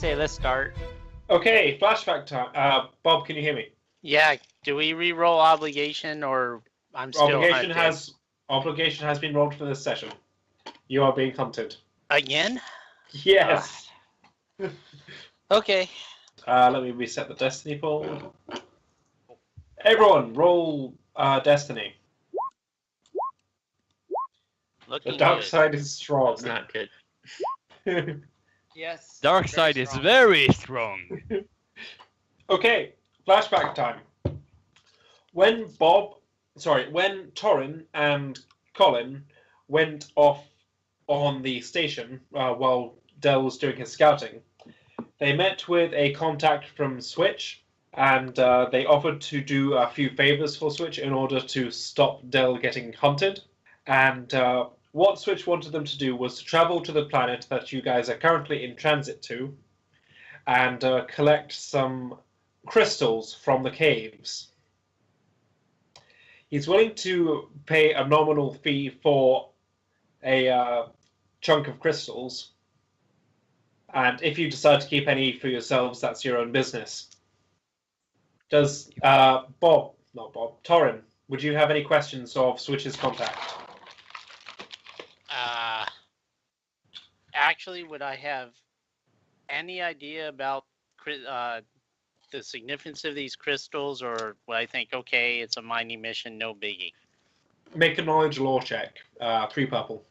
say let's start. Okay, flashback time. Bob, can you hear me? Yeah, do we re-roll obligation or I'm still Obligation hunted? Obligation has been rolled for this session. You are being hunted. Again? Yes. Okay. Let me reset the destiny pool. Everyone, roll destiny. Looking The dark good. side is strong. That's not good. Yes. Dark side is very strong. Okay, flashback time. When Torin and Colin went off on the station while Dell was doing his scouting, they met with a contact from Switch, and they offered to do a few favors for Switch in order to stop Dell getting hunted. And what Switch wanted them to do was to travel to the planet that you guys are currently in transit to and collect some crystals from the caves. He's willing to pay a nominal fee for a chunk of crystals, and if you decide to keep any for yourselves, that's your own business. Does Torin, would you have any questions of Switch's contact? Actually, would I have any idea about the significance of these crystals, or would I think, okay, it's a mining mission, no biggie? Make a knowledge lore check. 3 purple.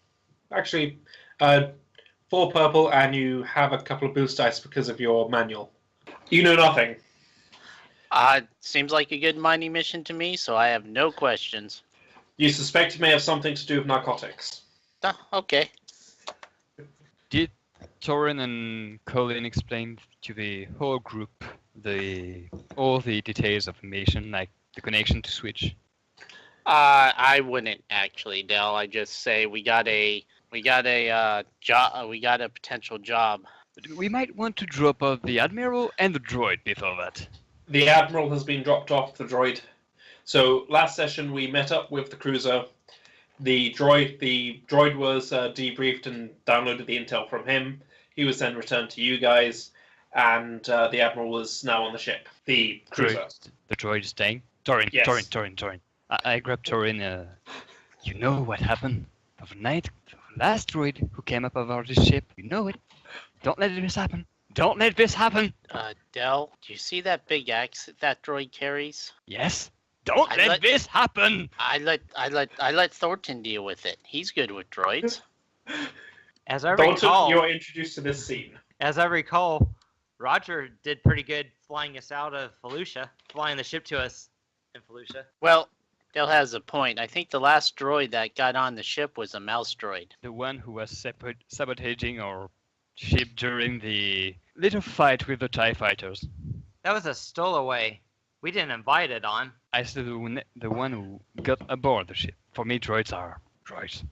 Actually, 4 purple, and you have a couple of boost dice because of your manual. You know nothing. Seems like a good mining mission to me, so I have no questions. You suspect it may have something to do with narcotics. Oh, okay. Did Torin and Colin explain to the whole group all the details of the mission, like the connection to Switch? I wouldn't actually, Dell. I just say we got a job. We got a potential job. But we might want to drop off the Admiral and the droid before that. The Admiral has been dropped off the droid. So last session we met up with the cruiser. The droid was debriefed and downloaded the intel from him. He was then returned to you guys, and the Admiral is now on the ship. The cruiser. The droid is staying? Torin, Yes. Torin. I grabbed Torin. You know what happened overnight? The last droid who came up aboard this ship. You know it. Don't let this happen. Don't let this happen. Dell, do you see that big axe that droid carries? Yes. Don't let this happen. I let Thornton deal with it. He's good with droids. As I Thornton, recall, you are introduced to this scene. Roger did pretty good flying us out of Felucia, flying the ship to us in Felucia. Well, Dell has a point. I think the last droid that got on the ship was a mouse droid. The one who was sabotaging our ship during the little fight with the TIE fighters. That was a stowaway. We didn't invite it on. I said the one who got aboard the ship. For me, droids are droids.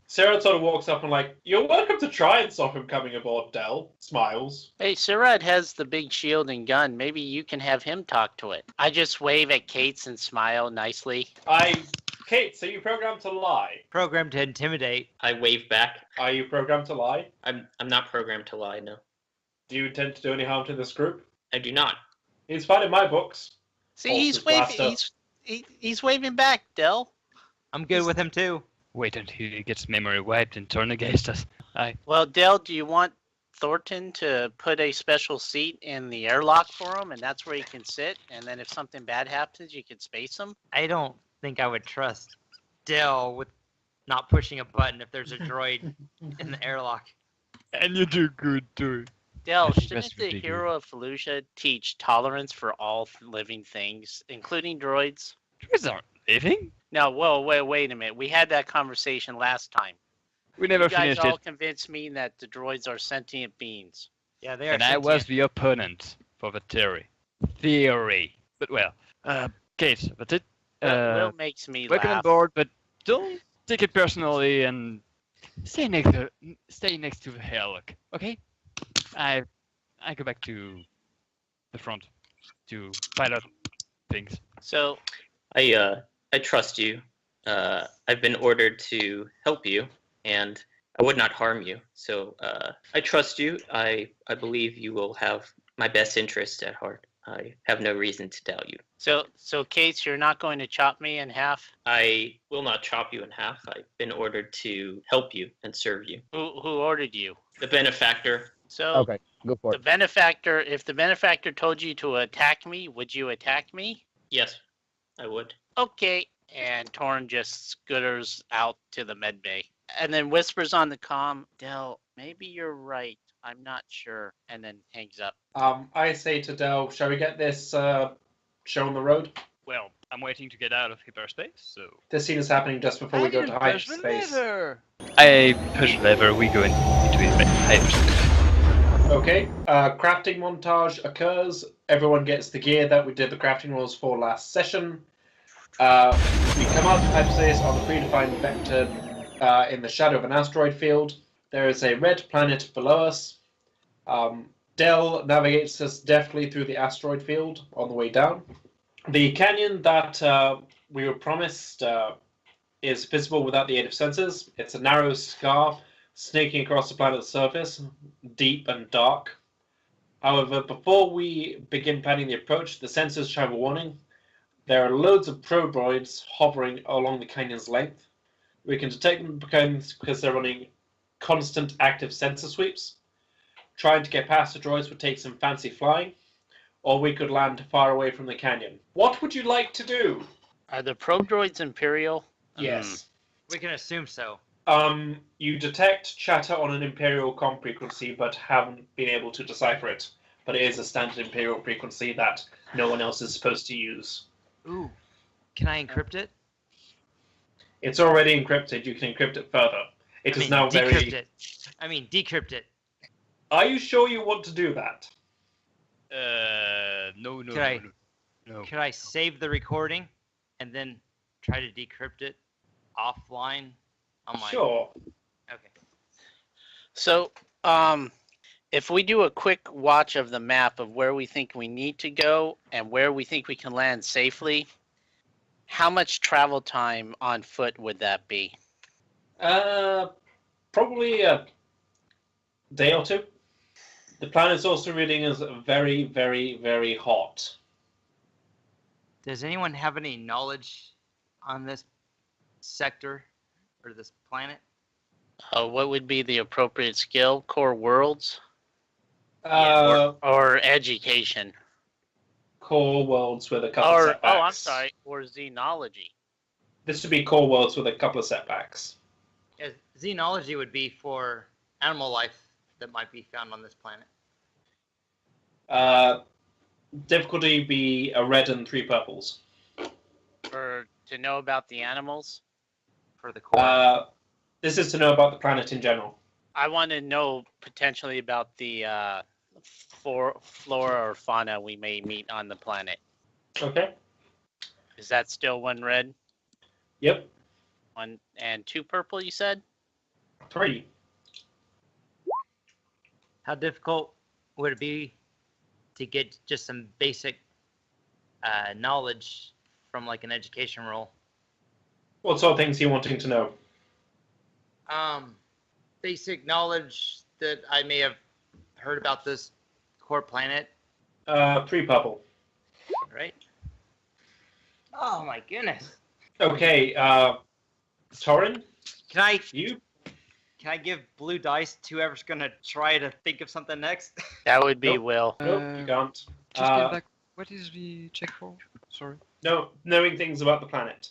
Sarah sort of walks up and like, you're welcome to try and stop him coming aboard, Dell. Smiles. Hey, Sirad has the big shield and gun. Maybe you can have him talk to it. I just wave at Kate's and smile nicely. Kate, so you programmed to lie? Programmed to intimidate. I wave back. Are you programmed to lie? I'm not programmed to lie, no. Do you intend to do any harm to this group? I do not. He's fine in my books. See, Pulse he's his waving. blaster. He's waving back, Dell. I'm good with him too. Wait until he gets memory wiped and turned against us. Well, Dell, do you want Thornton to put a special seat in the airlock for him, and that's where he can sit? And then if something bad happens, you can space him? I don't think I would trust Dell with not pushing a button if there's a droid in the airlock. And you do good too. Dell, I think shouldn't that's the ridiculous. hero of Felucia teach tolerance for all living things, including droids? Droids aren't living. No, well, wait a minute. We had that conversation last time. We never You guys finished all it. convinced me that the droids are sentient beings. Yeah, they are. And I was sentient. the opponent for the theory. But well, Kate, that's it. Will makes me Welcome on laugh. board, but don't take it personally and stay next to the airlock, okay? I go back to the front to find out things. So, I trust you. I've been ordered to help you, and I would not harm you. So I trust you. I believe you will have my best interest at heart. I have no reason to doubt you. So Case, you're not going to chop me in half? I will not chop you in half. I've been ordered to help you and serve you. Who ordered you? The benefactor. So Okay, go for the it. benefactor, if the benefactor told you to attack me, would you attack me? Yes, I would. Okay. And Torn just scooters out to the med bay and then whispers on the comm, Del, maybe you're right. I'm not sure. And then hangs up. I say to Del, shall we get this show on the road? Well, I'm waiting to get out of hyperspace, so. This scene is happening just before we go to hyperspace. I push lever, we go into hyperspace. Okay, crafting montage occurs. Everyone gets the gear that we did the crafting rules for last session. We come out of hyperspace on the predefined vector in the shadow of an asteroid field. There is a red planet below us. Del navigates us deftly through the asteroid field on the way down. The canyon that we were promised is visible without the aid of sensors. It's a narrow scar snaking across the planet's surface, deep and dark. However, before we begin planning the approach, the sensors have a warning. There are loads of probe droids hovering along the canyon's length. We can detect them because they're running constant active sensor sweeps. Trying to get past the droids would take some fancy flying, or we could land far away from the canyon. What would you like to do? Are the probe droids Imperial? Yes. We can assume so. You detect chatter on an Imperial comm frequency, but haven't been able to decipher it. But it is a standard Imperial frequency that no one else is supposed to use. Ooh. Can I encrypt it? It's already encrypted. You can encrypt it further. It is now decrypt very... it. Decrypt it. Are you sure you want to do that? No. Could I save the recording and then try to decrypt it offline on my... Sure. Okay. So, if we do a quick watch of the map of where we think we need to go and where we think we can land safely, how much travel time on foot would that be? Probably a day or two. The planet's also reading as very, very, very hot. Does anyone have any knowledge on this sector or this planet? What would be the appropriate skill? Core worlds or education? Core worlds with a couple of setbacks. I'm sorry, or xenology. This would be core worlds with a couple of setbacks. Yeah, xenology would be for animal life that might be found on this planet. Difficulty be a red and 3 purples. For to know about the animals? For the core. This is to know about the planet in general. I want to know potentially about the flora or fauna we may meet on the planet. Okay. Is that still 1 red? Yep. 1 and 2 purple, you said? 3. How difficult would it be to get just some basic knowledge from like an education role? What sort of things are you wanting to know? Basic knowledge that I may have heard about this core planet, 3 purple. right? Oh my goodness. Okay, Torin, Can you? I give blue dice to whoever's gonna try to think of something next? That would be Nope. Will. Nope, you can't. Just get back. What is the check for? Sorry. No, knowing things about the planet.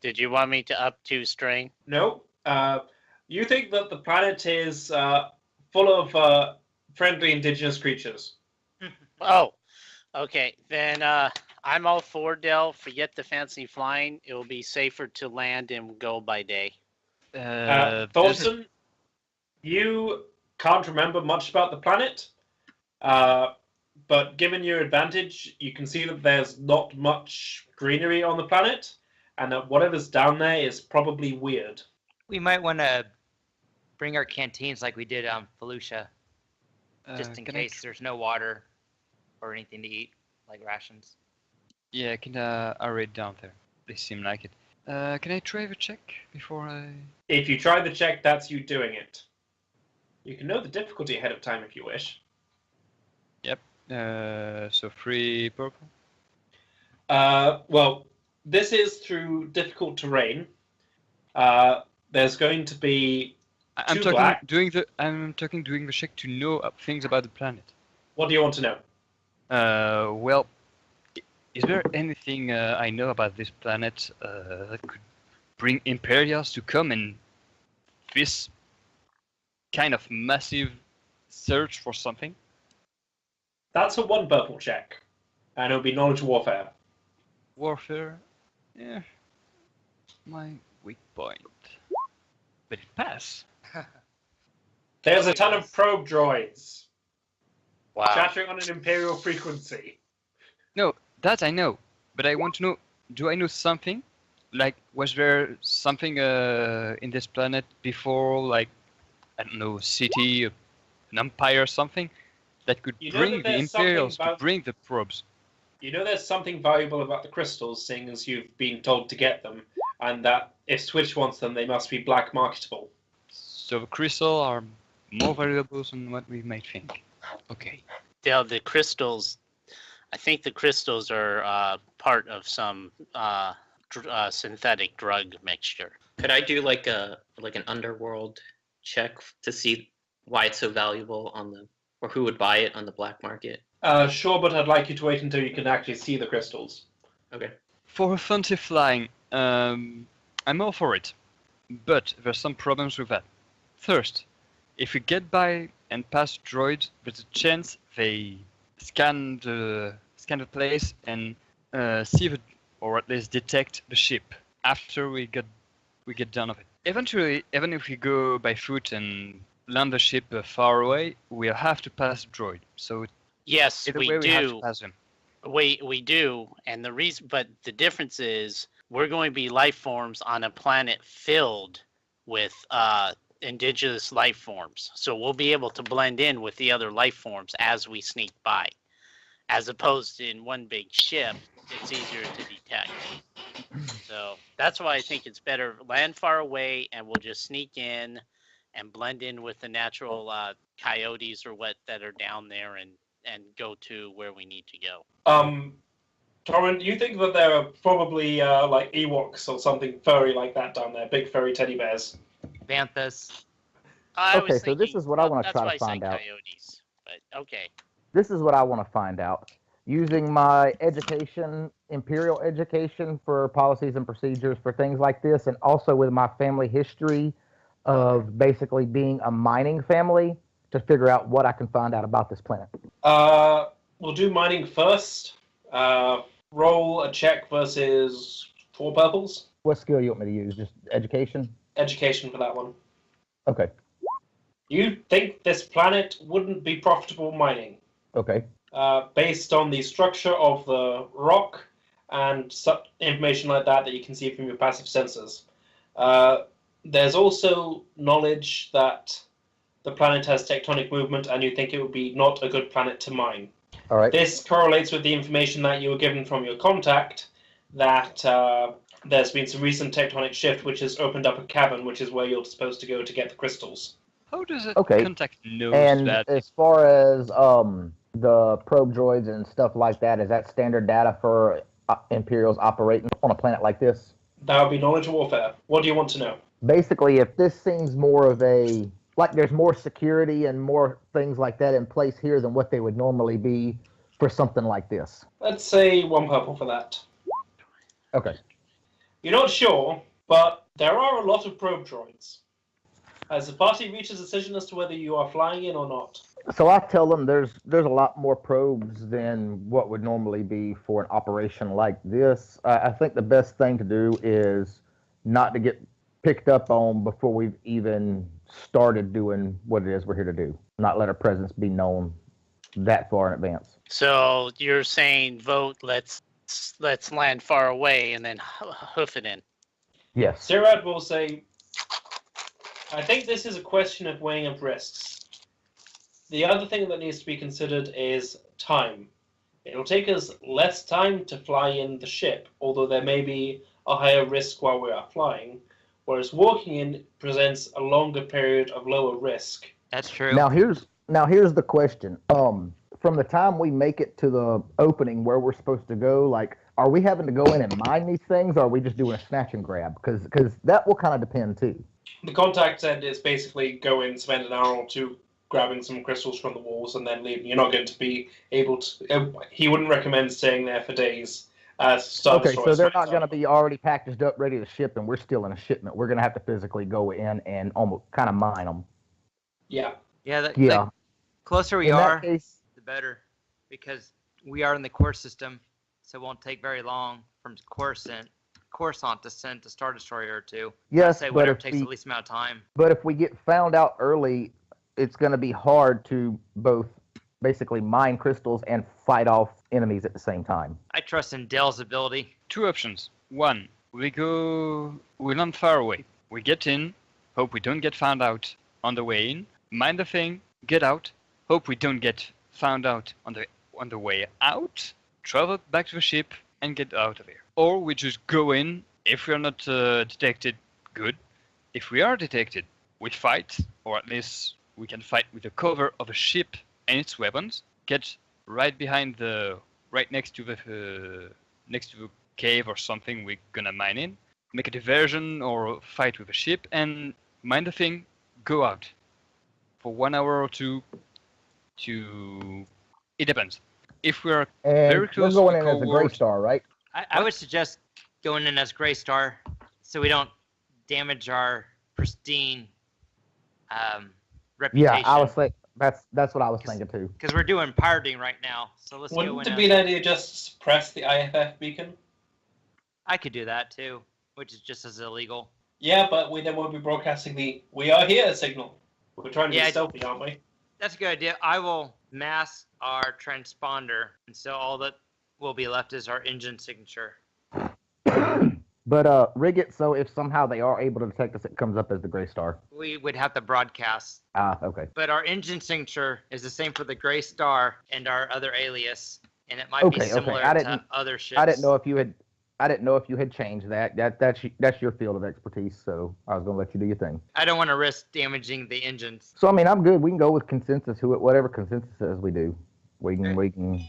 Did you want me to up 2 strain? No. You think that the planet is full of friendly indigenous creatures. Oh, okay. Then I'm all for Del. Forget the fancy flying. It will be safer to land and go by day. Thorsten, you can't remember much about the planet, but given your advantage, you can see that there's not much greenery on the planet, and that whatever's down there is probably weird. We might want to bring our canteens like we did on Felucia, just in case there's no water or anything to eat, like rations. Yeah, can I read down there? They seem like it. Can I try the check before I... If you try the check, that's you doing it. You can know the difficulty ahead of time if you wish. So 3 purple? Well, this is through difficult terrain. There's going to be I'm two talking black. doing the check to know things about the planet. What do you want to know? Well, is there anything I know about this planet that could bring Imperials to come and this kind of massive search for something? That's a 1 purple check, and it'll be knowledge warfare. Warfare? Yeah. My weak point. But it passed. There's a ton of probe droids Wow. chattering on an Imperial frequency. No, that I know. But I want to know, do I know something? Like, was there something in this planet before, like, I don't know, city, an empire or something, that could You know bring that the there's something Imperials to about- bring the probes? You know there's something valuable about the crystals, seeing as you've been told to get them, and that if Switch wants them, they must be black marketable. So the crystals are more valuable than what we might think. Okay. The crystals, I think the crystals are part of some synthetic drug mixture. Could I do like an underworld check to see why it's so valuable or who would buy it on the black market? Sure, but I'd like you to wait until you can actually see the crystals. Okay. For a fancy flying, I'm all for it. But there's some problems with that. First, if we get by and pass droids, there's a chance they scan the place and see or at least detect the ship after we get done of it. Eventually, even if we go by foot and land the ship far away, we'll have to pass the droid. So Yes, either we way, we have to do. pass them. We do, and the reason, but the difference is we're going to be life forms on a planet filled with indigenous life forms. So we'll be able to blend in with the other life forms as we sneak by, as opposed to in one big ship. It's easier to detect. So that's why I think it's better land far away, and we'll just sneak in and blend in with the natural coyotes or what that are down there, and go to where we need to go. Torrent, you think that there are probably like Ewoks or something furry like that down there, big furry teddy bears? Vanthus. I Okay, was so this thinking- is what I well, wanna that's try to why I said find out. Coyotes, but okay. This is what I want to find out. Using my education, Imperial education for policies and procedures for things like this, and also with my family history of basically being a mining family, to figure out what I can find out about this planet. We'll do mining first. Roll a check versus 4 purples. What skill you want me to use? Just education? Education for that one. Okay. You think this planet wouldn't be profitable mining, Okay. based on the structure of the rock and information like that you can see from your passive sensors. There's also knowledge that the planet has tectonic movement, and you think it would be not a good planet to mine. All right. This correlates with the information that you were given from your contact that there's been some recent tectonic shift which has opened up a cavern, which is where you're supposed to go to get the crystals. How does it Okay. contact know And that? as far as the probe droids and stuff like that, is that standard data for Imperials operating on a planet like this? That would be knowledge warfare. What do you want to know? Basically, if this seems more of a, like there's more security and more things like that in place here than what they would normally be for something like this. Let's say 1 purple for that. Okay. You're not sure, but there are a lot of probe droids. Has the party reached a decision as to whether you are flying in or not? So I tell them there's a lot more probes than what would normally be for an operation like this. I think the best thing to do is not to get picked up on before we've even started doing what it is we're here to do. Not let our presence be known that far in advance. So you're saying vote, let's land far away and then hoof it in. Yes. Sirad will say, I think this is a question of weighing up risks. The other thing that needs to be considered is time. It'll take us less time to fly in the ship, although there may be a higher risk while we are flying, whereas walking in presents a longer period of lower risk. That's true. Now here's the question. From the time we make it to the opening where we're supposed to go, like, are we having to go in and mine these things, or are we just doing a snatch and grab? Because that will kind of depend too. The contact said it's basically go in, spend an hour or two grabbing some crystals from the walls, and then leaving. You're not going to be able to. He wouldn't recommend staying there for days. Okay, so they're not going to be already packaged up, ready to ship, and we're still in a shipment. We're going to have to physically go in and almost kind of mine them. Yeah. Yeah. The closer we In are, that case, the better, because we are in the course system, so it won't take very long from Coruscant to send a Star Destroyer or two. yes, I'd say but whatever if takes the least amount of time. But if we get found out early, it's going to be hard to both basically mine crystals and fight off enemies at the same time. I trust in Dell's ability. 2 options. 1, we're not far away. We get in, hope we don't get found out on the way in, mine the thing, get out, hope we don't get found out on the way out, travel back to the ship, and get out of here. Or we just go in. If we are not detected, good. If we are detected, we fight, or at least we can fight with the cover of a ship and its weapons. Get right next to the cave or something we're gonna mine in. Make a diversion or fight with a ship and mine the thing. Go out for 1 hour or 2. It depends. If we are very close we're going to in the as a core Grey ward, Star, right? I would suggest going in as Grey Star, so we don't damage our pristine reputation. Yeah, I was like, that's what I was thinking too. Because we're doing pirating right now, so let's go in. Wouldn't it be an idea just to suppress the IFF beacon? I could do that too, which is just as illegal. Yeah, but we then won't be broadcasting the "We are here" signal. We're trying to be stealthy, aren't we? That's a good idea. I will mask our transponder, and so all that will be left is our engine signature. But rig it so if somehow they are able to detect us, it comes up as the Grey Star. We would have to broadcast. Ah, okay. But our engine signature is the same for the Grey Star and our other alias, and it might be similar to other ships. I didn't know if you had changed that. That's your field of expertise, so I was gonna let you do your thing. I don't want to risk damaging the engines. So I mean, I'm good. We can go with consensus. Whatever consensus says, we do. We can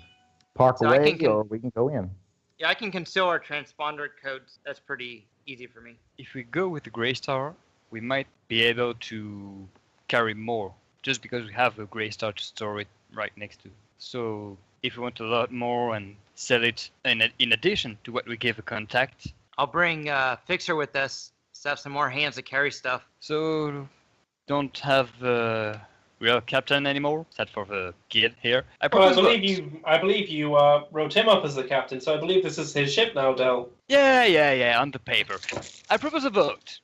park away or we can go in. Yeah, I can conceal our transponder codes. That's pretty easy for me. if we go with the Grey Star, we might be able to carry more, just because we have a Grey Star to store it right next to. So if we want a lot more and sell it in addition to what we give a contact. I'll bring Fixer with us, so have some more hands that carry stuff. So don't have real captain anymore, except for the kid here. I believe you wrote him up as the captain, so I believe this is his ship now, Del. Yeah, on the paper. I propose a vote.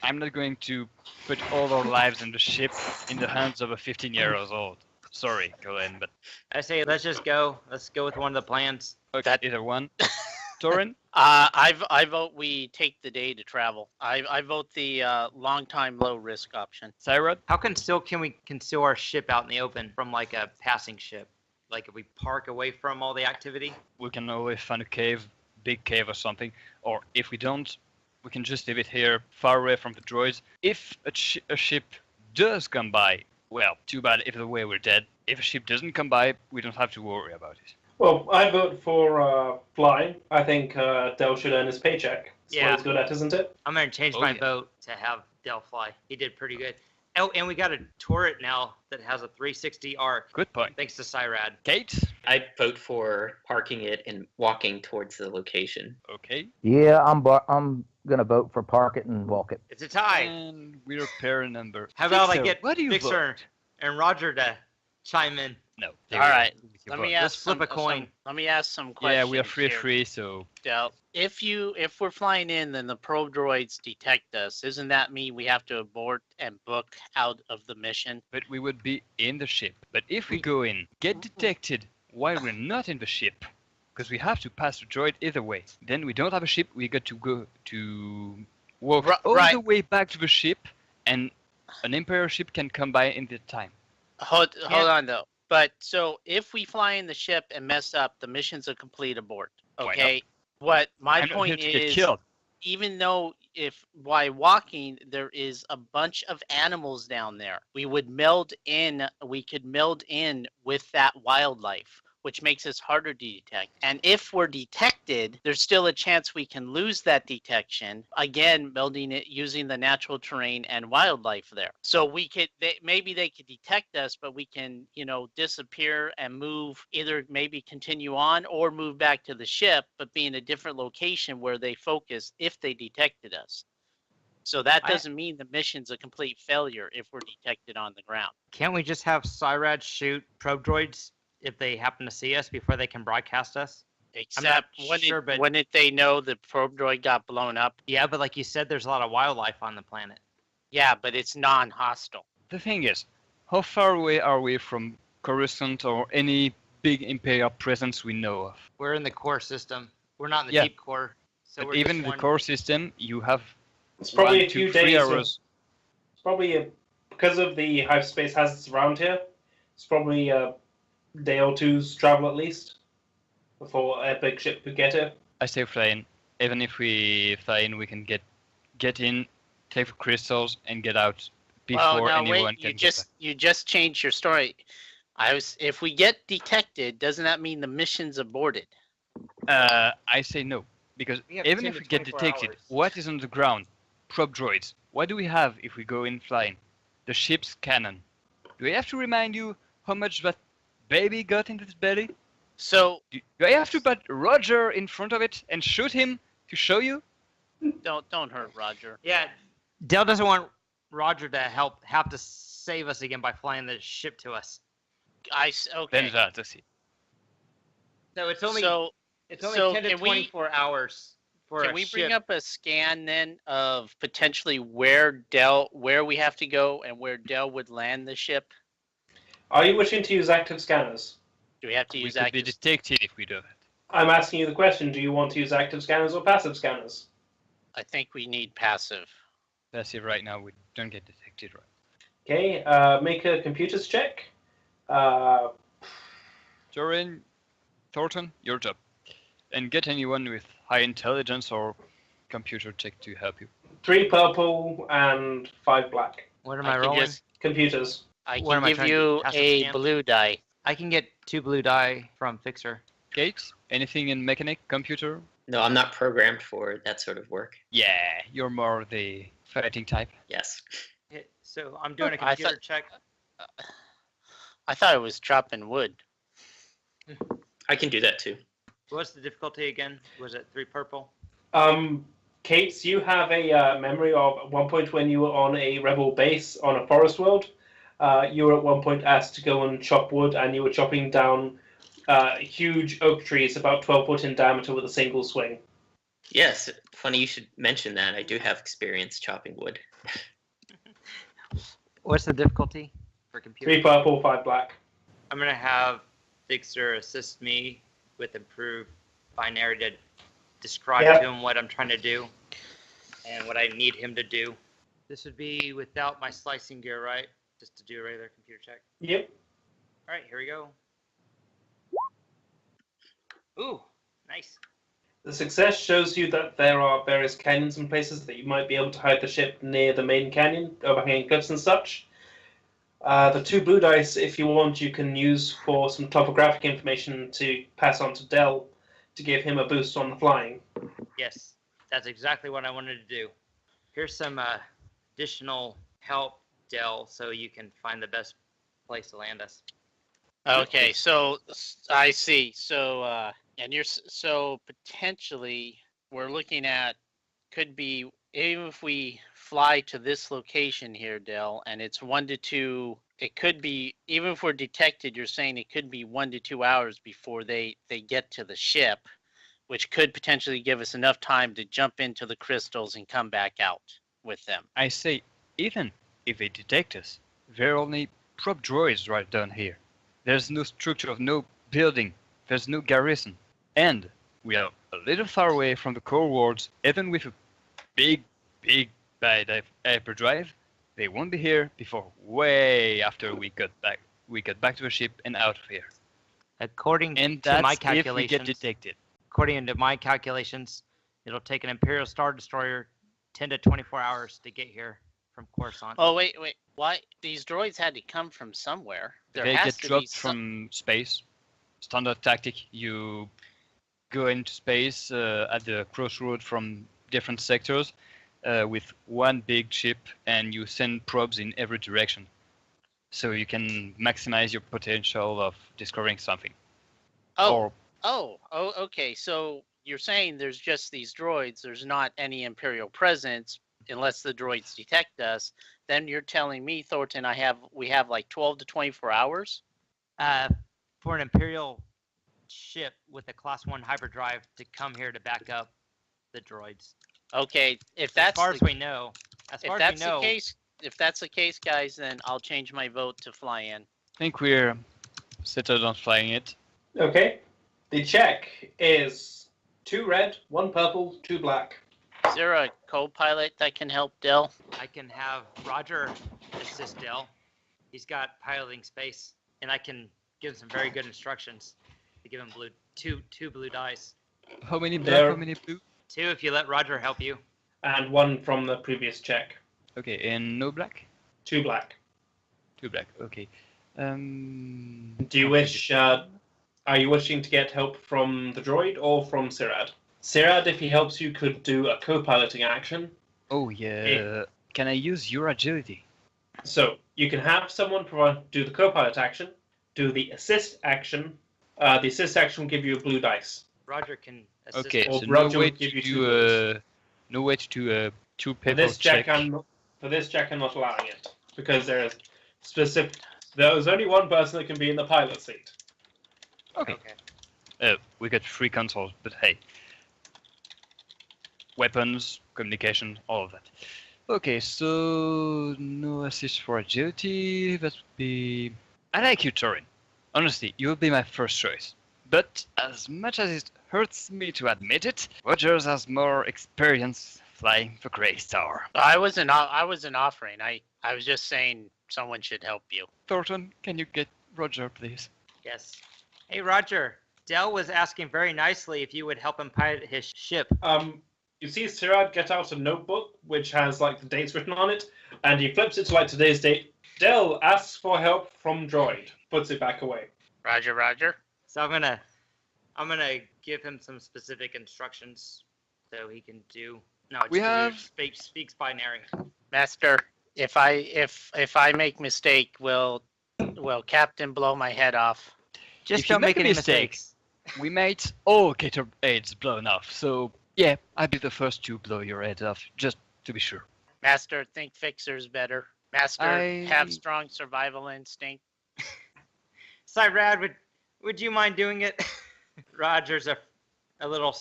I'm not going to put all our lives in the ship in the hands of a 15-year-old. Sorry, Colin, but... I say let's just go. Let's go with one of the plans. Okay, either one. Torin? I vote we take the day to travel. I vote the long time, low risk option. Cyrod? How can we conceal our ship out in the open from like a passing ship? Like if we park away from all the activity? We can always find a cave, big cave or something. Or if we don't, we can just leave it here, far away from the droids. If a ship does come by, well, too bad if the way we're dead. If a ship doesn't come by, we don't have to worry about it. Well, I vote for flying. I think Del should earn his paycheck. That's what he's good at, isn't it? I'm going to change my vote to have Del fly. He did pretty good. Oh, and we got a turret now that has a 360 arc. Good point. Thanks to Cyrad. Kate? I'd vote for parking it and walking towards the location. Okay. Yeah, I'm gonna vote for park it and walk it. It's a tie. And we're a pair number. How about Fixer, I get what do you Fixer vote? and Roger to chime in? No. All right. Let Let me Let's ask flip a coin. let me ask some questions. Yeah, we are here. free, so... Del, if we're flying in, then the probe droids detect us. Isn't that mean we have to abort and book out of the mission? But we would be in the ship. But if we go in, get detected while we're not in the ship, because we have to pass the droid either way, then we don't have a ship. We got to go to walk all the way back to the ship, and an Imperial ship can come by in the time. Hold on though. But so if we fly in the ship and mess up, the mission's a complete abort. Okay. What my I'm not point here to get is, killed. even though if while walking there is a bunch of animals down there, we could meld in with that wildlife, which makes us harder to detect. And if we're detected, there's still a chance we can lose that detection, again melding it using the natural terrain and wildlife there. So we could maybe they could detect us, but we can, disappear and move, either maybe continue on or move back to the ship, but be in a different location where they focus if they detected us. So that doesn't mean the mission's a complete failure if we're detected on the ground. Can't we just have Cyrad shoot probe droids if they happen to see us before they can broadcast us? Except when they know the probe droid got blown up. Yeah, but like you said, there's a lot of wildlife on the planet. Yeah, but it's non-hostile. The thing is, how far away are we from Coruscant or any big Imperial presence we know of? We're in the core system. We're not in the Yeah. deep core. So But we're even just in the one- core system, you have It's probably 1, a few 2, 3 days. hours. It's probably because of the hyperspace hazards around here. It's probably a day or two's travel at least before a big ship could get here. I say fly in. Even if we fly in, we can get in, take the crystals, and get out before anyone can get back. You just changed your story. If we get detected, doesn't that mean the mission's aborted? I say no, because We have even 10 if to we get 24 detected, hours. what is on the ground? Probe droids. What do we have if we go in flying? The ship's cannon. Do I have to remind you how much that baby got into its belly? So Do I have to put Roger in front of it and shoot him to show you? don't hurt Roger. Yeah, Dell doesn't want Roger to have to save us again by flying the ship to us. Okay. Then that's it. So it's only So 10 to can we 24 hours for can a we ship. bring up a scan then of potentially where we have to go and where Dell would land the ship? Are you wishing to use active scanners? Do we have to We use could be active? detected if we do that. I'm asking you the question, do you want to use active scanners or passive scanners? I think we need passive. That's it right now. We don't get detected, right? Okay, make a computers check. Jorin, Thornton, your job. And get anyone with high intelligence or computer check to help you. 3 purple and 5 black. What am I I can rolling? just- Computers. I What am can I give trying to you do? Passive a scan? blue die. I can get 2 blue die from Fixer. Kate, anything in mechanic, computer? No, I'm not programmed for that sort of work. Yeah, you're more the fighting type. Yes. So I'm doing a I computer thought- check. I thought it was chopping wood. I can do that too. What's the difficulty again? Was it 3 purple? Kate, you have a memory of at one point when you were on a rebel base on a forest world. You were at one point asked to go and chop wood, and you were chopping down huge oak trees about 12 foot in diameter with a single swing. Yes, funny you should mention that. I do have experience chopping wood. What's the difficulty for computer? 3 purple, 5 black. I'm gonna have Fixer assist me with improved binary to describe Yep. to him what I'm trying to do and what I need him to do. This would be without my slicing gear, right? Just to do a regular computer check. Yep. All right, here we go. Ooh, nice. The success shows you that there are various canyons and places that you might be able to hide the ship near the main canyon, overhanging cliffs and such. The 2 blue dice, if you want, you can use for some topographic information to pass on to Dell to give him a boost on the flying. Yes, that's exactly what I wanted to do. Here's some additional help, Dell, so you can find the best place to land us. Okay, so I see. So so potentially we're looking at could be, even if we fly to this location here, Dell, and it's 1 to 2. It could be, even if we're detected, you're saying it could be 1 to 2 hours before they get to the ship, which could potentially give us enough time to jump into the crystals and come back out with them. I say, even if they detect us, there are only probe droids right down here. There's no structure, no building, there's no garrison. And we are a little far away from the core worlds, even with a big bad hyperdrive. They won't be here before way after we got back to the ship and out of here. According And to my that's if we get calculations, detected. according to my calculations, It'll take an Imperial Star Destroyer 10 to 24 hours to get here from Coruscant. Oh wait. Why these droids had to come from somewhere? There They has get to be dropped from space. Standard tactic: you go into space at the crossroad from different sectors with one big ship, and you send probes in every direction, so you can maximize your potential of discovering something. Oh, Or okay. So you're saying there's just these droids. There's not any Imperial presence unless the droids detect us. Then you're telling me, Thornton, we have like 12 to 24 hours? For an Imperial ship with a Class 1 hyperdrive to come here to back up the droids. Okay, if As that's far the, as we know. As if far as that's we know. the case, if that's the case, guys, then I'll change my vote to fly in. I think we're settled on flying it. Okay. The check is 2 red, 1 purple, 2 black. Is there a co-pilot that can help Dell? I can have Roger assist Dell. He's got piloting space, and I can give him some very good instructions to give him two blue dice. How many black? There- How many blue? 2 if you let Roger help you. And 1 from the previous check. Okay, and no black. 2 black. 2 black. Okay. Do you wish? Are you wishing to get help from the droid or from Sirad? Sirad, if he helps you, could do a co-piloting action. Oh yeah. Can I use your agility? So you can have someone do the co-pilot action, do the assist action. The assist action will give you a blue dice. Roger can assist Okay, us. Or so Roger no way will give to you 2 do blues. no way to do a 2 For paper this check, check. for this check, I'm not allowing it because there's specific. There's only one person that can be in the pilot seat. Okay. Okay. We got 3 consoles, but hey. Weapons, communication, all of that. Okay, so no assist for agility. That would be. I like you, Torin. Honestly, you would be my first choice. But as much as it hurts me to admit it, Rogers has more experience flying the Grey Star. I wasn't offering. I was just saying someone should help you. Thornton, can you get Roger, please? Yes. Hey, Roger. Dell was asking very nicely if you would help him pilot his ship. You see Sirad get out a notebook which has like the dates written on it, and he flips it to like today's date. Dell asks for help from droid. Puts it back away. Roger, Roger. So I'm gonna give him some specific instructions so he can do. No, it's We have- speaks binary. Master, if I make mistake, will Captain blow my head off? Just If you don't make make a any mistake, mistakes. We might all get our heads blown off, so yeah, I'd be the first to blow your head off, just to be sure. Master, think Fixer's better. Master, I- have strong survival instinct. Cyrad, would you mind doing it? Roger's a little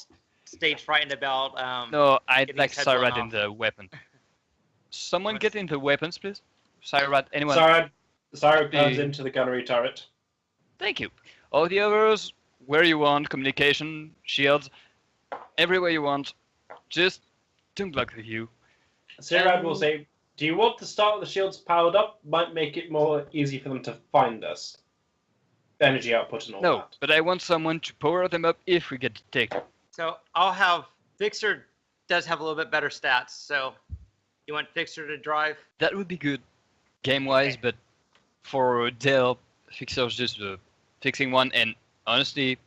stage frightened about. No, I'd getting like his head blown Cyrad in off. the weapon. Someone What's- get in the weapons, please. Cyrad, anyone? Cyrad turns The- into the gunnery turret. Thank you. All the others, where you want, communication, shields, everywhere you want. Just don't block the view. Sirad will say, "Do you want to start the shields powered up? Might make it more easy for them to find us. Energy output and all No, that." but I want someone to power them up if we get detected. So I'll have Fixer does have a little bit better stats. So you want Fixer to drive? That would be good, game-wise, Okay. but for Dell, Fixer's just fixing one, and honestly,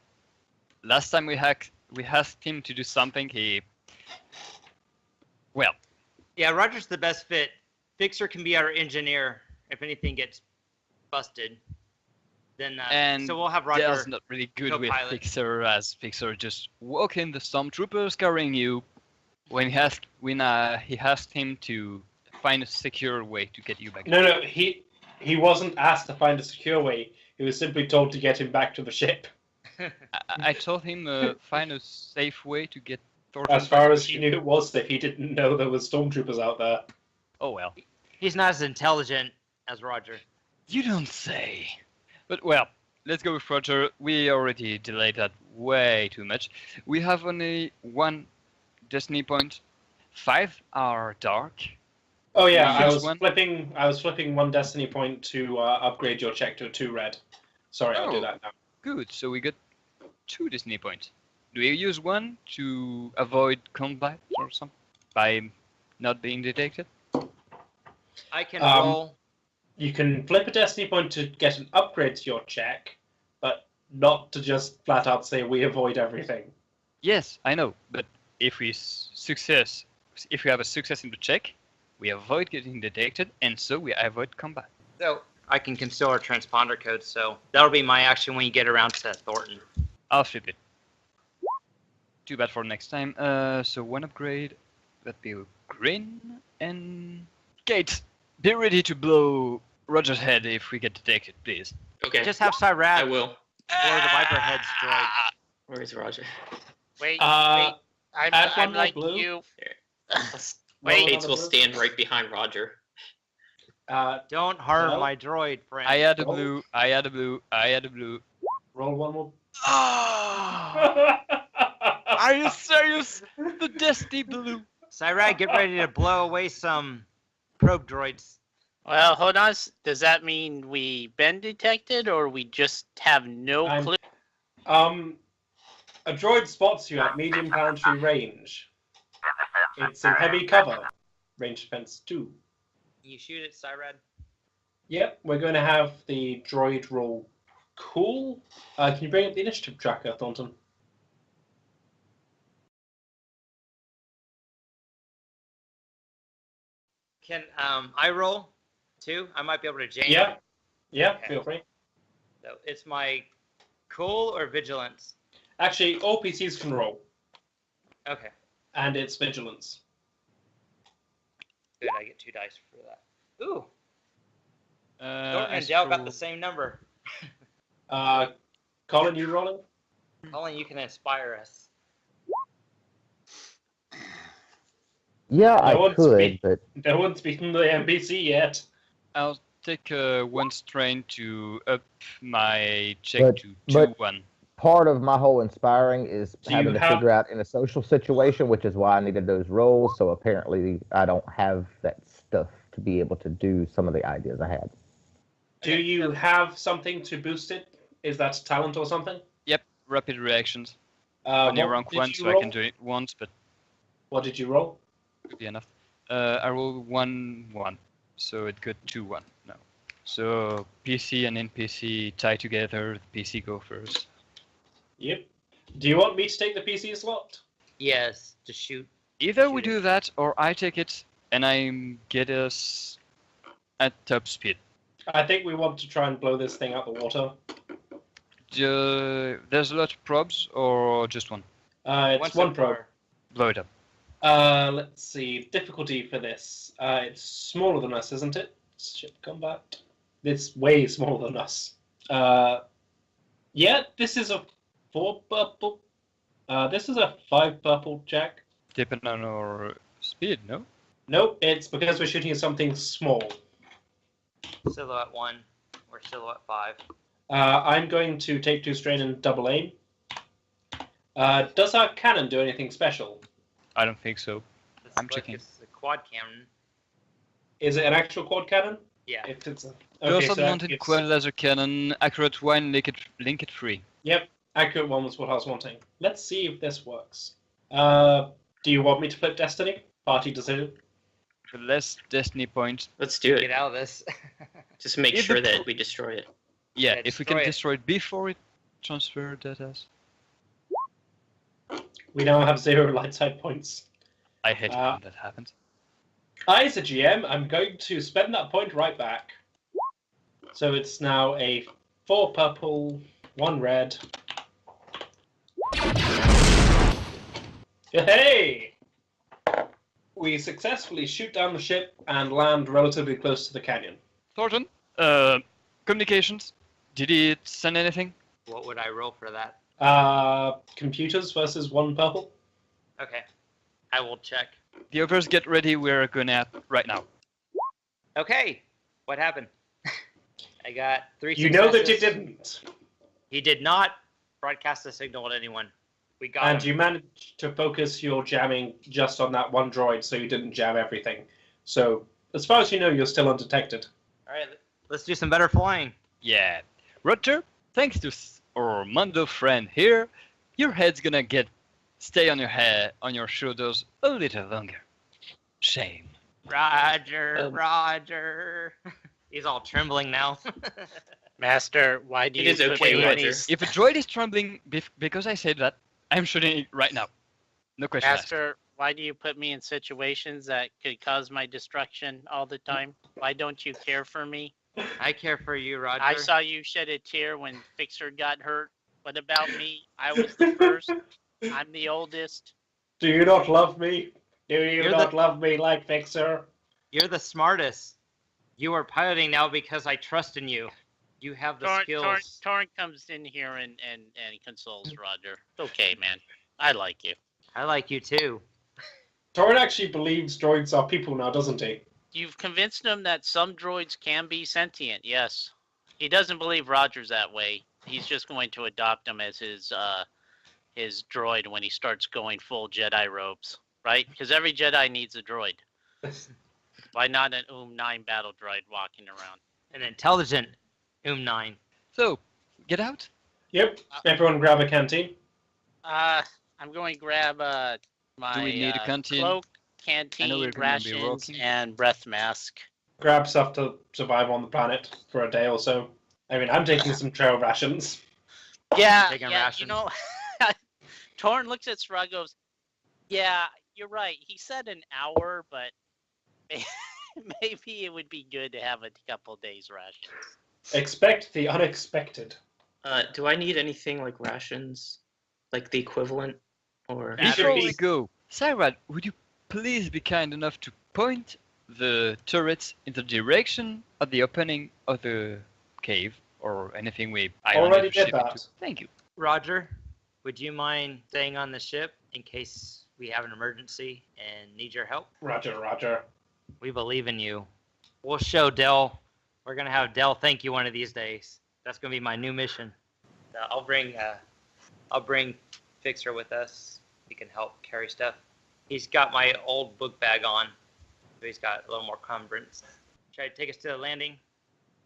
last time we asked him to do something, well, Yeah, Roger's the best fit. Fixer can be our engineer if anything gets busted. Then and so we'll have Roger. Dell's not really good with co-pilot. Fixer, as Fixer just walk in the stormtroopers carrying you. When he asked him to find a secure way to get you back. No, he wasn't asked to find a secure way. He was simply told to get him back to the ship. I told him find a safe way to get Thornton As far back as to he the ship. knew it was safe, he didn't know there was stormtroopers out there. Oh well. He's not as intelligent as Roger. You don't say. But well, let's go with Roger. We already delayed that way too much. We have only 1 destiny point. 5 are dark. Oh yeah, We I use was one. flipping 1 destiny point to upgrade your check to a 2 red. Sorry, I'll do Oh. that now. Good. So we got 2 destiny points. Do you use one to avoid combat or something by not being detected? I can Um, roll. You can flip a destiny point to get an upgrade to your check, but not to just flat out say we avoid everything. Yes, I know, but if we if we have a success in the check, we avoid getting detected, and so we avoid combat. So I can conceal our transponder code. So that'll be my action when you get around to Thornton. I'll flip it. Too bad for next time. So one upgrade, that'd be green and Kate. Be ready to blow Roger's head if we get detected, please. Okay. Just have I Cyrad will. or the Viper Head's droid. Where is Roger? Wait, Add I'm one more like blue. you. Wait, Kates will stand right behind Roger. Don't harm Hello? my droid, friend. I add a Oh. blue. I add a blue. I add a blue. Roll one more. Are you serious? The Destiny blue. Cyrad, get ready to blow away some probe droids. Well, hold on. Does that mean we been detected, or we just have no I'm- clue? A droid spots you at medium planetary range. It's in heavy cover. Range defense 2. You shoot it, Cyrad. Yep, we're going to have the droid roll cool. Can you bring up the initiative tracker, Thornton? Can I roll too? I might be able to jam. Yeah. Yeah, Okay. feel free. So it's my cool or vigilance. Actually, all PCs can roll, Okay. and it's vigilance. Good. I get 2 dice for that. Ooh. Uh, Thornton and as Dale got for- the same number. Colin, you rolling? Colin, you can inspire us. Yeah, I one's could, beat- but No one's beaten the NPC yet. I'll take one strain to up my check But- to but- 2-1. part of my whole inspiring is Do you having to have- figure out in a social situation, which is why I needed those rolls. So apparently, I don't have that stuff to be able to do some of the ideas I had. Do you have something to boost it? Is that talent or something? Yep, rapid reactions. Only What rank did 1, you so I roll? can do it once, but What did you roll? could be enough. I rolled 1-1, so it got 2-1 now. So PC and NPC tie together. The PC go first. Yep. Do you want me to take the PC slot? Yes, to shoot. Either we Shoot it. do that, or I take it and I get us at top speed. I think we want to try and blow this thing out the water. There's a lot of probes, or just one? It's Once one so probe. far. Blow it up. Let's see. Difficulty for this. It's smaller than us, isn't it? Ship combat. It's way smaller than us. Yeah, this is a 4 purple. This is a 5 purple, Jack. Depending on our speed, no? Nope, it's because we're shooting at something small. Silhouette 1 or silhouette 5. I'm going to take 2 strain and double aim. Does our cannon do anything special? I don't think so. This I'm look, checking. It's a quad cannon. Is it an actual quad cannon? Yeah. If it's a, Person so mounted it's- quad laser cannon, accurate 1, link it free. Yep, accurate one was what I was wanting. Let's see if this works. Do you want me to flip Destiny? Party decision. For less destiny points. Let's do Get it. out of this. Just make If sure the that we destroy it. Yeah, Yeah, if we can destroy it. destroy it before it transfer data. We now have 0 light side points. I hate it Uh, when that happens. I, as a GM, I'm going to spend that point right back. So it's now a 4 purple, 1 red. Hey! We successfully shoot down the ship and land relatively close to the canyon. Thornton, communications. Did it send anything? What would I roll for that? Computers versus 1 purple. Okay. I will check. The others get ready, we're going at right now. Okay. What happened? I got 3 You know that you successes. didn't. He did not broadcast a signal at anyone. We got And him. you managed to focus your jamming just on that one droid, so you didn't jam everything. So, as far as you know, you're still undetected. All right. Let's do some better flying. Yeah. Roger, thanks to our Mondo friend here, your head's gonna stay on your head, on your shoulders a little longer. Shame. Roger, Um, Roger. He's all trembling now. Master, why do It you is put okay, me in Roger. these? If a droid is trembling because I said that, I'm shooting it right now. No question asked. Master, why do you put me in situations that could cause my destruction all the time? Why don't you care for me? I care for you, Roger. I saw you shed a tear when Fixer got hurt. What about me? I was the first. I'm the oldest. Do you not love me? Do you You're not love me like Fixer? You're the smartest. You are piloting now because I trust in you. You have the skills. Torn comes in here and consoles Roger. It's okay, man. I like you. I like you too. Torrin actually believes droids are people now, doesn't he? You've convinced him that some droids can be sentient, yes. He doesn't believe Roger's that way. He's just going to adopt him as his droid when he starts going full Jedi robes, right? Because every Jedi needs a droid. Why not an 9 battle droid walking around? An intelligent 9. So, get out. Yep. Everyone grab a canteen. I'm going to grab my Do we need a canteen? cloak, I know canteen, we're gonna be rations, walking. and breath mask. Grab stuff to survive on the planet for a day or so. I mean, I'm taking some trail rations. Yeah, Taking yeah, rations. you know, Torn looks at Srug, goes, yeah, you're right. He said an hour, but maybe it would be good to have a couple days rations. Expect the unexpected. Do I need anything like rations, like the equivalent, or? Batteries. Before we go, Cyrad, would you please be kind enough to point the turrets in the direction of the opening of the cave or anything I Already need to did ship that. into? Thank you. Roger, would you mind staying on the ship in case we have an emergency and need your help? Roger, Roger. We believe in you. We'll show Dell. We're gonna have Dell thank you one of these days. That's gonna be my new mission. I'll bring Fixer with us. He can help carry stuff. He's got my old book bag on, so he's got a little more cumbrance. Try to take us to the landing.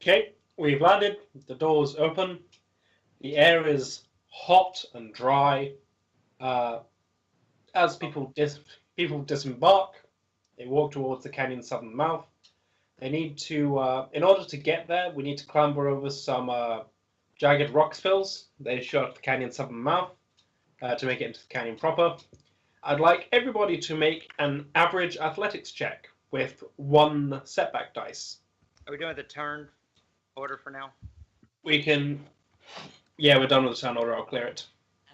Okay, we've landed. The doors open. The air is hot and dry. As people disembark, they walk towards the canyon's southern mouth. They need to, in order to get there, we need to clamber over some jagged rock spills. They shut the canyon's southern mouth to make it into the canyon proper. I'd like everybody to make an average athletics check with 1 setback dice. Are we doing the turn order for now? We can... Yeah, we're done with the turn order. I'll clear it.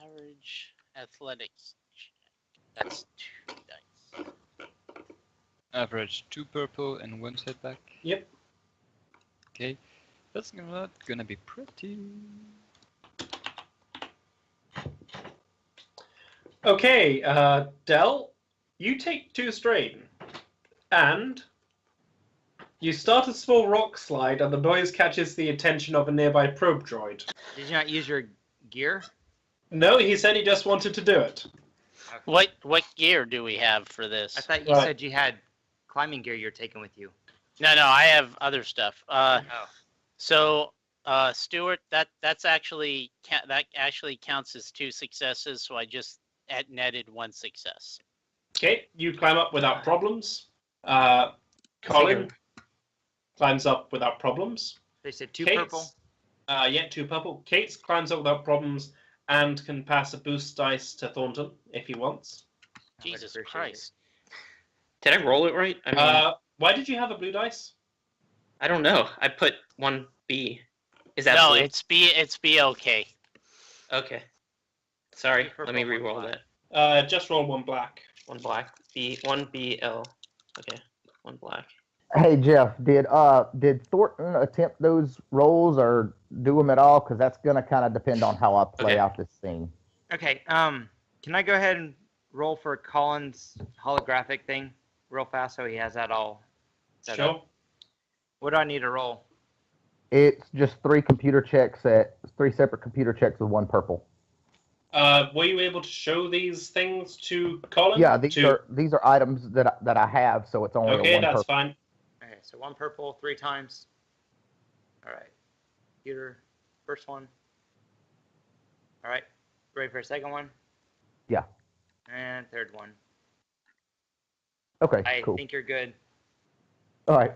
Average athletics check. That's 2 dice. Average 2 purple and 1 setback. Yep. Okay, that's not gonna be pretty. Okay, Del, you take 2 strain, and you start a small rock slide, and the noise catches the attention of a nearby probe droid. Did you not use your gear? No, he said he just wanted to do it. What gear do we have for this? I thought you Right. said you had climbing gear you're taking with you. No, I have other stuff. Oh. So, Stuart, that actually counts as 2 successes. So I just netted 1 success. Okay, you climb up without problems. Colin climbs up without problems. They said 2 Kate's- purple. Yeah, 2 purple. Kate's climbs up without problems and can pass a boost dice to Thornton if he wants. I would Jesus appreciate Christ! Did I roll it right? I mean, Why did you have a blue dice? I don't know. I put 1B. Is that No, blue? it's B. Okay. Okay. Sorry. Purple, Let me one re-roll black. that. Just roll 1 black. 1 black. 1BL. Okay. 1 black. Hey Jeff, did Thornton attempt those rolls or do them at all? Because that's gonna kind of depend on how I play Okay. out this scene. Okay. Can I go ahead and roll for Colin's holographic thing real fast so he has that all set Sure. up? What do I need to roll? It's just 3 computer checks 3 separate computer checks with 1 purple. Were you able to show these things to Colin? Yeah, these are items that I have, so it's only Okay, a 1 that's purple. fine. Okay, so 1 purple 3 times. All right. Computer, first one. All right. Ready for a second one? Yeah. And third one. Okay, I cool. think you're good. All right.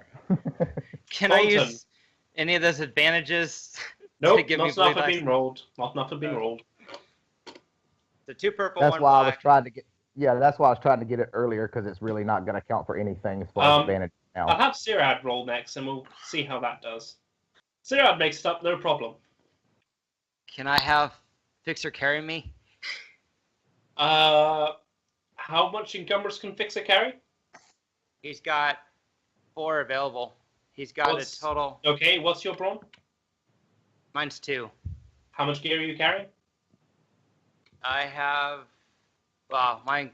Can I Fulton. use any of those advantages Nope, to give not me enough blue have dice? been rolled. Not enough have been No. rolled. So 2 purple, That's 1 why I was black. trying to get. Yeah, that's why I was trying to get it earlier because it's really not going to count for anything as far as advantage now. I'll have Sirad roll next, and we'll see how that does. Sirad makes it up, no problem. Can I have Fixer carry me? How much encumbrance can Fixer carry? He's got 4 available. He's got What's- a total. Okay, what's your brawn? Mine's 2. How much gear are you carrying? I have. Wow, my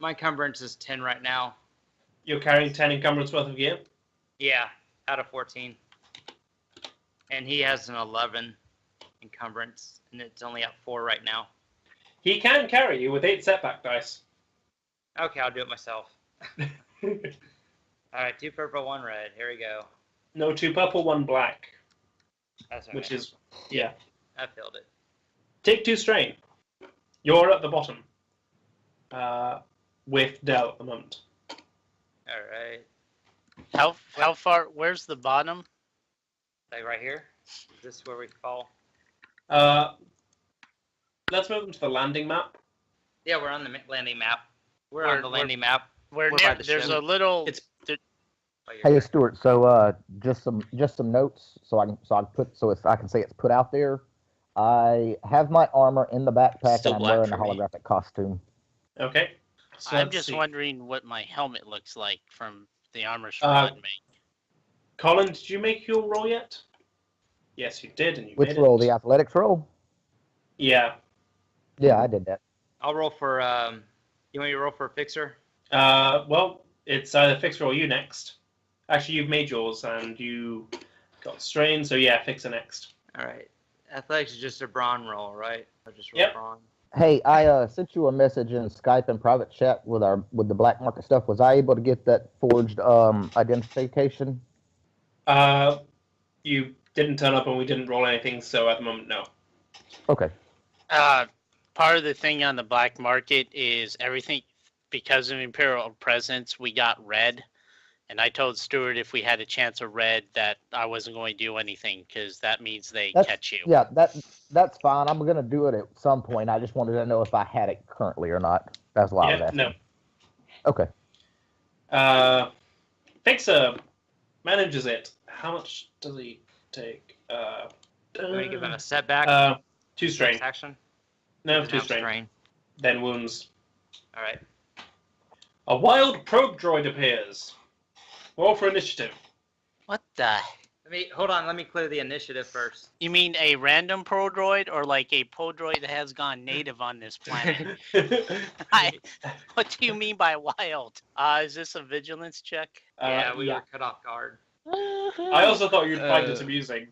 encumbrance is 10 right now. You're carrying 10 encumbrance worth of gear? Yeah, out of 14. And he has an 11 encumbrance, and it's only at 4 right now. He can carry you with 8 setback dice. Okay, I'll do it myself. All right, 2 purple, 1 red. Here we go. No, 2 purple, 1 black. That's all Which right. is, yeah. I filled it. Take 2 strain. You're at the bottom. With Dell at the moment. All right, How far? Where's the bottom? like right here. Is this where we fall? Let's move them to the landing map. Yeah, we're on the landing map. We're We're- on the landing map. We're We're near. by the There's ship. a little. It's- Oh, you're Hey good. Stuart, so just some notes so I can say it's put out there. I have my armor in the backpack Still and I'm black wearing a for me. holographic costume. Okay. So I'm let's just see. wondering what my helmet looks like from the armor Sherrod made. Colin, did you make your roll yet? Yes, you did, and you Which made roll? it. The athletics roll? Yeah. Yeah, I did that. I'll roll for. You want me to roll for a fixer? Well, it's either Fixer or you next. Actually, you've made yours, and you got strain, so yeah, Fixer next. All right. Athletics is just a brawn roll, right? I'll just roll Yep. brawn. Hey, I sent you a message in Skype and private chat with the black market stuff. Was I able to get that forged identification? You didn't turn up, and we didn't roll anything, so at the moment, no. Okay. Part of the thing on the black market is everything because of Imperial presence. We got red, and I told Stuart if we had a chance of red that I wasn't going to do anything because that means they catch you. Yeah, that's fine. I'm gonna do it at some point. I just wanted to know if I had it currently or not. That's why I was asking. No. Okay. Fixer manages it. How much does he take? You want to give him a setback? 2 strain. Next action? No, Doesn't 2 have strain. Then wounds. All right. A wild probe droid appears. Roll for initiative. What the? Hold on. Let me clear the initiative first. You mean a random pro droid or like a pro droid that has gone native on this planet? What do you mean by wild? Is this a vigilance check? Yeah, we were cut off guard. I also thought you'd find this amusing.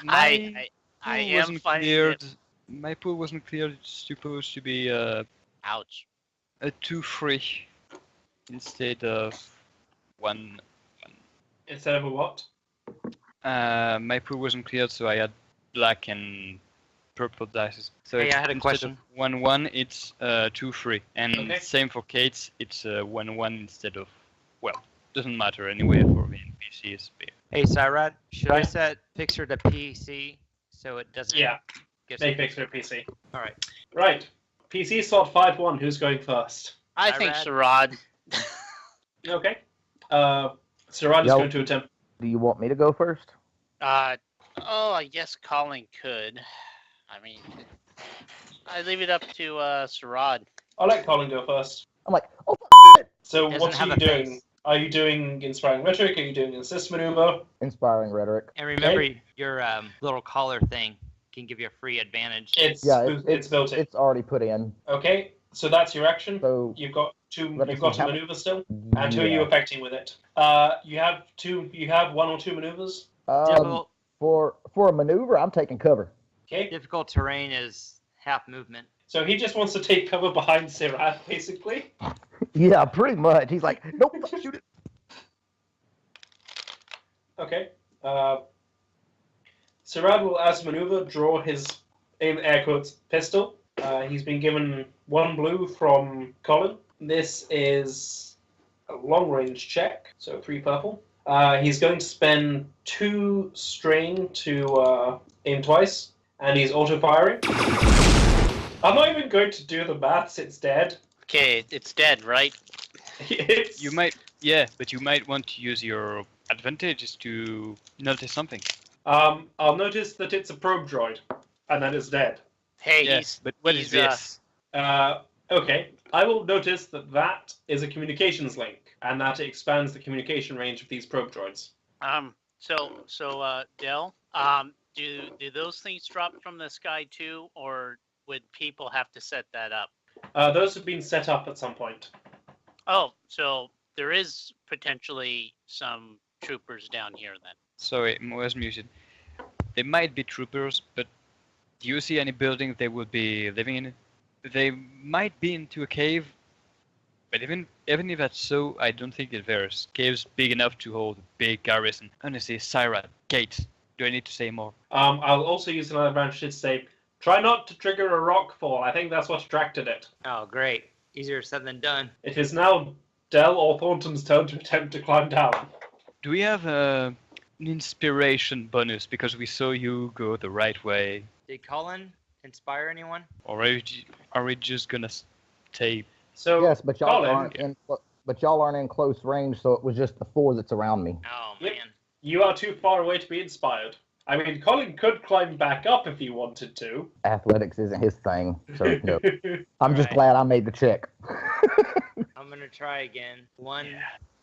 I pool am wasn't finding cleared. it. My pool wasn't cleared. It's supposed to be Ouch. a 2-3 instead of 1. Instead of a what? My pool wasn't cleared, so I had black and purple dice. So Hey, it's I had a instead question. of 1-1, it's 2-3, and Okay. same for Kate's. It's 1-1 instead of, well, doesn't matter anyway for the NPCs. Hey, Cyrad, should I Yeah. set Fixer to PC so it doesn't Yeah. get Make Fixer a PC. All right. Right. PC slot 5-1. Who's going first? I think Sherrod. Okay. Sirad is Yo. going to attempt. Do you want me to go first? I guess Colin could. I mean, I leave it up to Sherrod. I'll let Colin go first. I'm like, oh, So Doesn't what are have you a doing? face. Are you doing Inspiring Rhetoric? Are you doing Assist Maneuver? inspiring rhetoric. And remember, your little collar thing can give you a free advantage. It's Yeah, it's built in. It's already put in. Okay, so that's your action. So You've got two. Let me You've got see, a how- maneuver still, and who are you yeah. affecting with it? You have two. You have 1 or 2 maneuvers. Difficult, For a maneuver, I'm taking cover. Okay. difficult terrain is half movement. So he just wants to take cover behind Sirad, basically. Yeah, pretty much. He's like, nope, shoot it. Okay. Sirad will, as maneuver, draw his, in air quotes, pistol. He's been given 1 blue from Colin. This is a long-range check, so 3 purple. He's going to spend 2 strain to aim twice, and he's auto-firing. I'm not even going to do the maths, it's dead. Okay, it's dead, right? You might, yeah, but you might want to use your advantages to notice something. I'll notice that it's a probe droid, and that it's dead. Hey, Yes, but what is this? Okay, I will notice that that is a communications link, and that it expands the communication range of these probe droids. Del, do those things drop from the sky too, or would people have to set that up? Those have been set up at some point. Oh, so there is potentially some troopers down here then. Sorry, I was muted. They might be troopers, but do you see any building they would be living in? They might be into a cave, but even if that's so, I don't think that there's caves big enough to hold a big garrison. Honestly, Syrat, Gate. Do I need to say more? I'll also use another advantage to say, try not to trigger a rock fall. I think that's what attracted it. Oh, great. Easier said than done. It is now Del or Thornton's turn to attempt to climb down. Do we have an inspiration bonus because we saw you go the right way? Did Colin inspire anyone? Or are we just gonna stay? So Yes, but y'all Colin, aren't in close range, so it was just the 4 that's around me. Oh, Yep. man. you are too far away to be inspired. I mean, Colin could climb back up if he wanted to. Athletics isn't his thing, so no. I'm just Right. glad I made the check. I'm going to try again. 1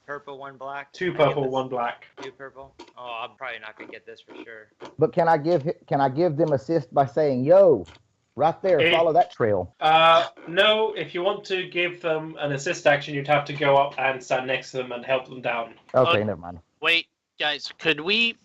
purple, 1 black. 2 Can I get purple, this? 1 black. 2 purple. Oh, I'm probably not going to get this for sure. But can I give them assist by saying, "Yo, right there, Hey. follow that trail"? No, if you want to give them an assist action, you'd have to go up and stand next to them and help them down. Okay, Oh. never mind. Wait, guys, could we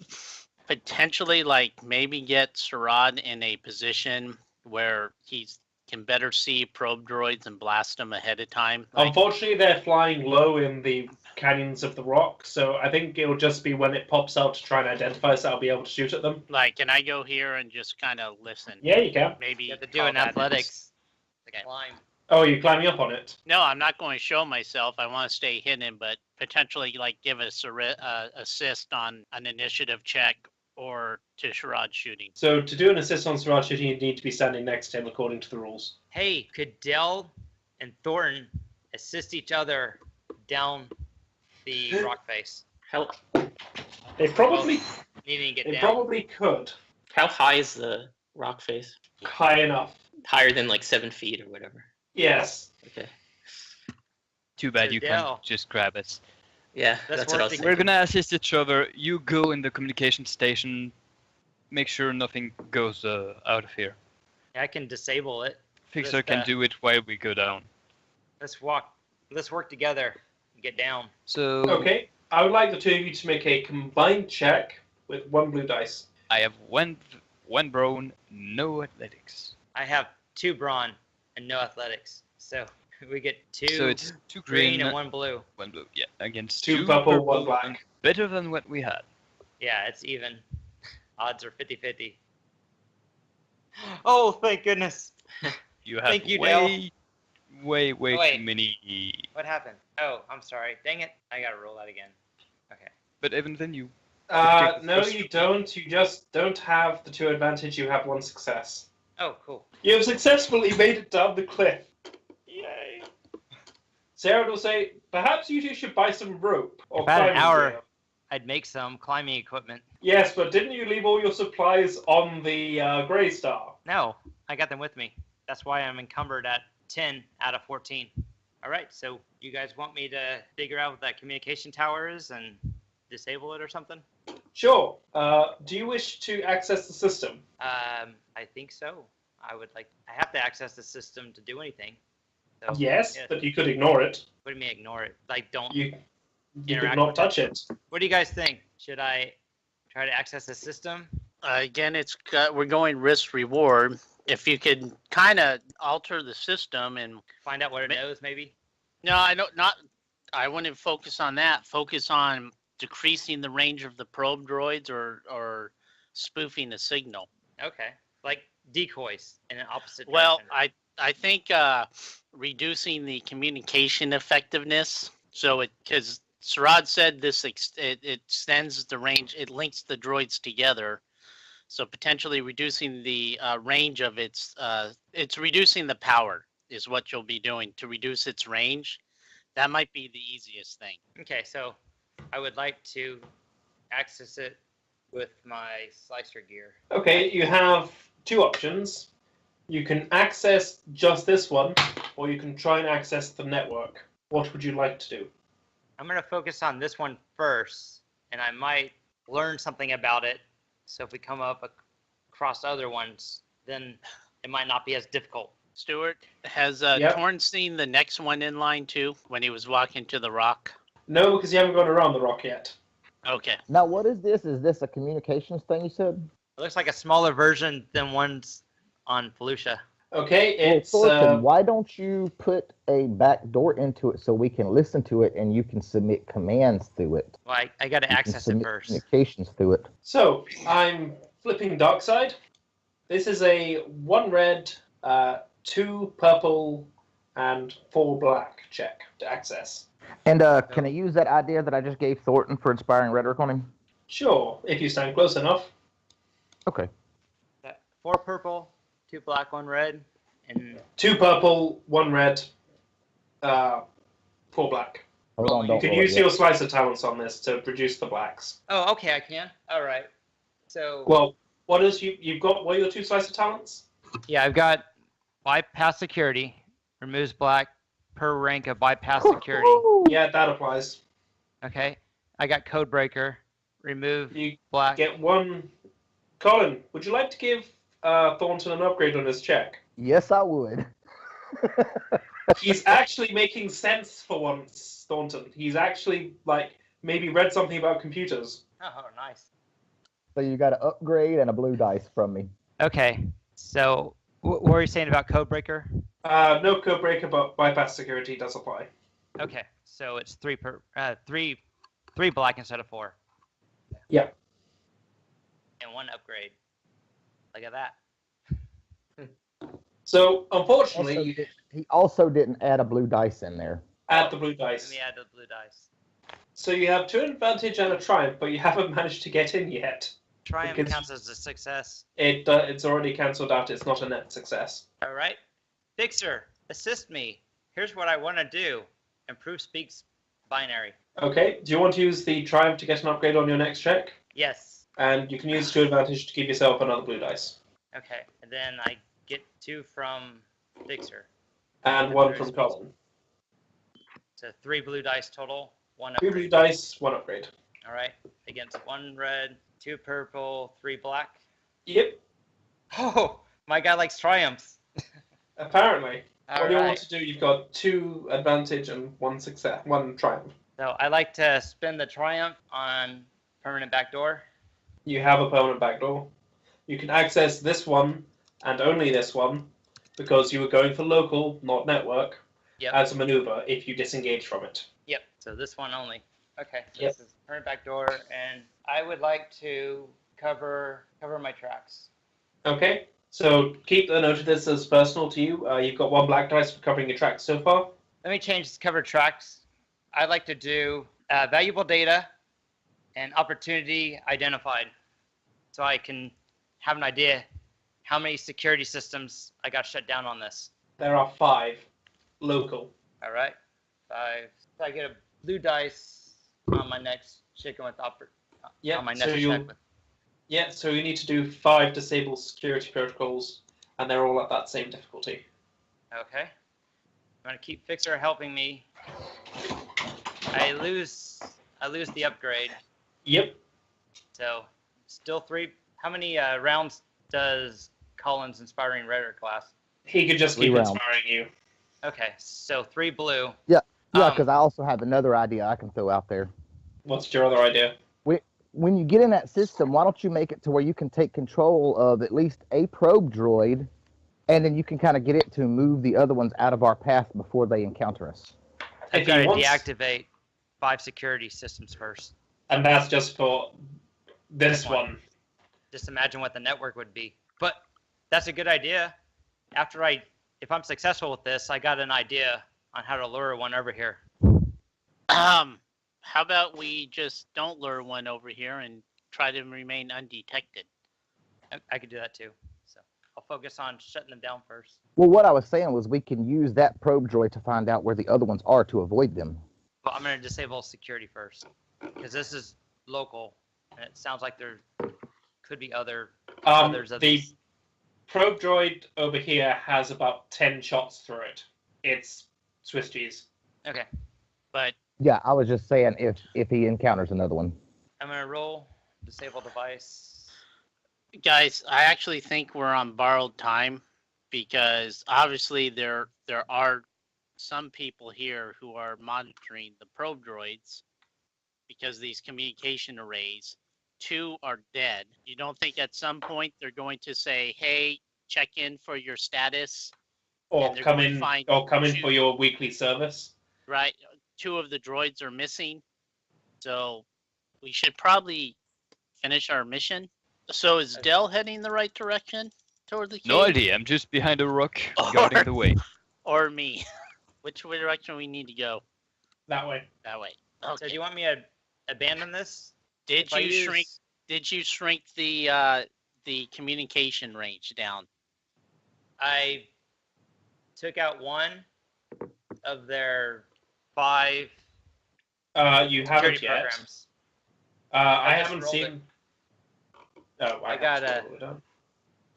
potentially maybe get Sarad in a position where he can better see probe droids and blast them ahead of time? Unfortunately, they're flying low in the canyons of the rock, so I think it'll just be when it pops out to try and identify us, I'll be able to shoot at them. Can I go here and just kind of listen? Yeah, you can. Maybe You have to do call an that- athletics to Okay. climb. Oh, you're climbing up on it. No, I'm not going to show myself. I want to stay hidden, but potentially give us a assist on an initiative check or to Sharad shooting. So to do an assist on Siraj shooting, you need to be standing next to him according to the rules. Hey, could Dell and Thornton assist each other down the rock face? How They probably Needing to get they down. probably could. how high is the rock face? High enough. Higher than like 7 feet or whatever. Yes. Okay. Too bad So you Dell. can't just grab it. Yeah, Let's that's what I work was together. We're thinking. gonna assist each other. You go in the communication station. Make sure nothing goes out of here. I can disable it. Fixer Just, can do it while we go down. Let's work together and get down. So Okay. I would like the 2 of you to make a combined check with 1 blue dice. I have one brown, no athletics. I have 2 brawn and no athletics. So we get 2 So it's 2 green green, and 1 blue. 1 blue. Yeah, against 2 purple, 1 and black. better than what we had. Yeah, it's even. Odds are 50-50. Oh, thank goodness. You have Thank you, Dale. way Wait. too many. What happened? Oh, I'm sorry. Dang it. I gotta roll that again. Okay. But even then, you No, you don't. You just don't have the 2 advantage. You have 1 success. Oh, cool. You have successfully made it down the cliff. Yay. Sarah will say, perhaps you two should buy some rope. Or About an climbing hour. gear." I'd make some climbing equipment. Yes, but didn't you leave all your supplies on the Grey Star? No, I got them with me. That's why I'm encumbered at 10 out of 14. All right, so you guys want me to figure out what that communication tower is and disable it or something? Sure. Do you wish to access the system? I think so. I have to access the system to do anything. So, Yes, yeah. but you could ignore it. What do you mean ignore it? Like, don't. You could Interact not with touch it. What do you guys think? Should I try to access the system? Again, we're going risk reward. If you could kind of alter the system and Find out what it knows, maybe? no, I wouldn't focus on that. Focus on decreasing the range of the probe droids or spoofing the signal. Okay. Like decoys in an opposite Well, direction. I think reducing the communication effectiveness. So because Sarad said this, it extends the range. It links the droids together. So potentially reducing the range of it's reducing the power is what you'll be doing to reduce its range. That might be the easiest thing. Okay, so I would like to access it with my slicer gear. Okay, you have two options. You can access just this one, or you can try and access the network. What would you like to do? I'm going to focus on this one first, and I might learn something about it. So if we come up across other ones, then it might not be as difficult. Stuart, has Yep. Torn seen the next one in line too when he was walking to the rock? No, because you haven't gone around the rock yet. Okay. Now, what is this? Is this a communications thing you said? It looks like a smaller version than ones on Felucia. Okay, Well, it's Thornton, why don't you put a back door into it so we can listen to it and you can submit commands through it? Well, I got to You can access it submit first. communications through it. so I'm flipping dark side. This is a 1 red, 2 purple, and 4 black check to access. And can I use that idea that I just gave Thornton for inspiring rhetoric on him? Sure, if you stand close enough. Okay. 4 purple, 2 black, 1 red, and 2 purple, 1 red, 4 black. Hold on, You don't can roll it use yet. your slicer talents on this to reduce the blacks. oh, okay, I can. All right. So Well, what is you've got? What are your 2 slicer talents? yeah, I've got bypass security, removes black per rank of bypass security. Yeah, that applies. Okay, I got code breaker, remove You black. get 1. Colin, would you like to give Thornton an upgrade on his check? Yes, I would. He's actually making sense for once, Thornton. He's actually, maybe read something about computers. Oh, nice. So you got an upgrade and a blue dice from me. Okay, so what were you saying about code breaker? No code breaker, but bypass security does apply. Okay, so it's 3 black instead of 4. Yeah. And 1 upgrade. Look at that. So, unfortunately, He also didn't add a blue dice in there. add the blue Let dice. me add the blue dice. So you have 2 advantage and a triumph, but you haven't managed to get in yet. Triumph Because- counts as a success. It's already cancelled out. It's not a net success. All right. Fixer, assist me. Here's what I want to do. Improve speaks binary. Okay. Do you want to use the triumph to get an upgrade on your next check? Yes. And you can use 2 advantage to give yourself another blue dice. Okay. And then I get 2 from Fixer. And 1 from Colin. So 3 blue dice total. 1 2 upgrade. blue dice, 1 upgrade. All right. Against 1 red, 2 purple, 3 black. Yep. Oh, my guy likes triumphs. Apparently. All What do you want right. to do? You've got 2 advantage and 1 success, 1 triumph. So I like to spend the triumph on permanent backdoor. You have a permanent backdoor. You can access this one and only this one because you were going for local, not network, Yep. as a maneuver if you disengage from it. Yep. So this one only. Okay. So Yep. This is permanent backdoor, and I would like to cover my tracks. Okay, so keep the note of this as personal to you. You've got 1 black dice for covering your tracks so far. Let me change this cover tracks. I'd like to do valuable data and opportunity identified, so I can have an idea how many security systems I got shut down on this. There are 5 local. All right, 5. So I get a blue dice on my next chicken with Yeah, on my so next you check with. so you need to do 5 disable security protocols, and they're all at that same difficulty. Okay. I'm gonna keep Fixer helping me. I lose the upgrade. Yep. So still 3. How many rounds does Colin's inspiring rhetoric last? He could just 3 keep rounds. inspiring you. Okay, so 3 blue. Yeah, Um, because I also have another idea I can throw out there. What's your other idea? When you get in that system, why don't you make it to where you can take control of at least a probe droid, and then you can kind of get it to move the other ones out of our path before they encounter us. I've If got he to wants- deactivate 5 security systems first. And that's just for this One. one. Just imagine what the network would be. But that's a good idea. After I if I'm successful with this, I got an idea on how to lure one over here. How about we just don't lure one over here and try to remain undetected? I could do that too. So I'll focus on shutting them down first. Well, what I was saying was we can use that probe droid to find out where the other ones are to avoid them. But I'm going to disable security first because this is local, and it sounds like there could be others of The these. probe droid over here has about 10 shots through it. It's Swiss cheese. Okay, But Yeah, I was just saying if he encounters another one. I'm going to roll disable device. guys, I actually think we're on borrowed time because obviously there are some people here who are monitoring the probe droids because these communication arrays. 2 are dead. You don't think at some point they're going to say, "Hey, check in for your status," Or And they're come going to in find for your weekly service. right? 2 of the droids are missing, so we should probably finish our mission. So is Dell heading the right direction toward the cave? No idea. I'm just behind a rock, guarding the way. Or me? Which way direction we need to go? That way. That way. So Okay. do you want me to abandon this? Did if I you use- shrink? Did you shrink the communication range down? I took out one of their 5 You haven't security yet. programs. I just haven't rolled seen. Oh, I have got to a- roll it down.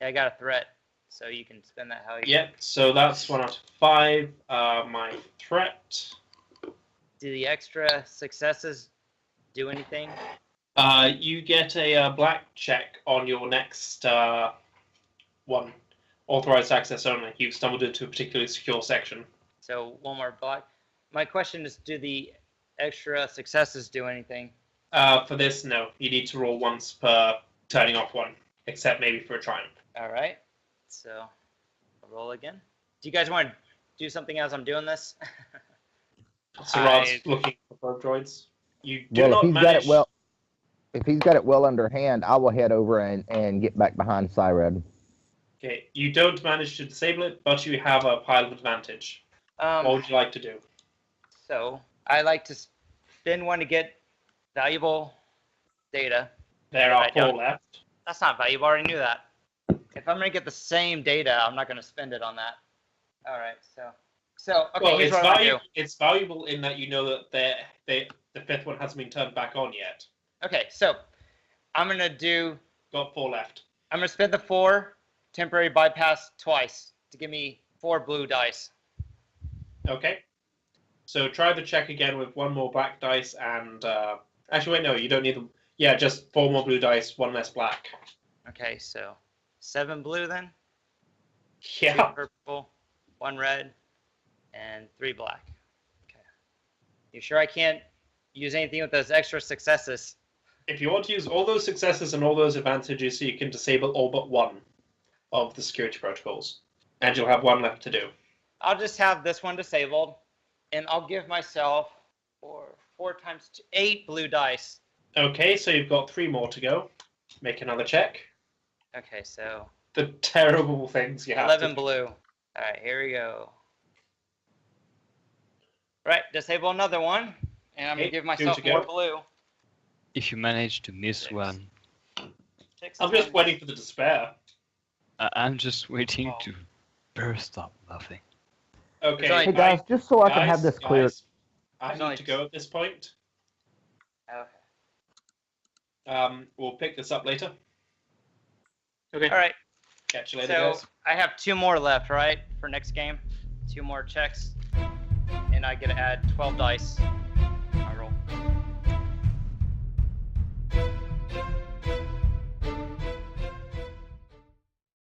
I got a threat, so you can spend that how you Yep. So that's 1 out of 5. My threat. Do the extra successes do anything? You get a black check on your next one. Authorized access only. You've stumbled into a particularly secure section. So one more block. My question is, do the extra successes do anything? For this, no. You need to roll once per turning off one, except maybe for a triumph. All right. So I'll roll again. Do you guys want to do something as I'm doing this? So Rod's looking for probe droids. You do Well, not if he's manage. got it well, if he's got it well under hand, I will head over and get back behind Cyrad. Okay, you don't manage to disable it, but you have a pile of advantage. What would you like to do? So I like to spend one to get valuable data. There I are 4 don't- left. That's not valuable. I already knew that. If I'm gonna get the same data, I'm not gonna spend it on that. All right. So okay. Well, Here's what I'm gonna do. it's valuable in that you know that the 5th one hasn't been turned back on yet. Okay. So I'm gonna Got 4 left. I'm gonna spend the 4 temporary bypass twice to give me 4 blue dice. Okay. So try the check again with 1 more black dice and actually wait, no, you don't need them. Yeah, just 4 more blue dice, 1 less black. Okay. So 7 blue then. 2 Yeah. purple, 1 red, and 3 black. Okay. You sure I can't use anything with those extra successes? If you want to use all those successes and all those advantages, you can disable all but 1 of the security protocols. And you'll have 1 left to do. I'll just have this one disabled, and I'll give myself 4 times 2, 8 blue dice. Okay, so you've got 3 more to go. Make another check. Okay, so The terrible things you have 11 to blue. All right, here we go. Right, disable another one, and I'm Okay, gonna give 2 myself to more go. blue. If you manage to miss 6. one, 6 I'm just and waiting for the despair. I'm just waiting Oh. to burst out laughing. Okay, There's Hey guys, just so I can have this clear. I There's need only- to go at this point. Okay. We'll pick this up later. All right. Catch you later, So guys. I have 2 more left, right, for next game. 2 more checks, and I get to add 12 dice.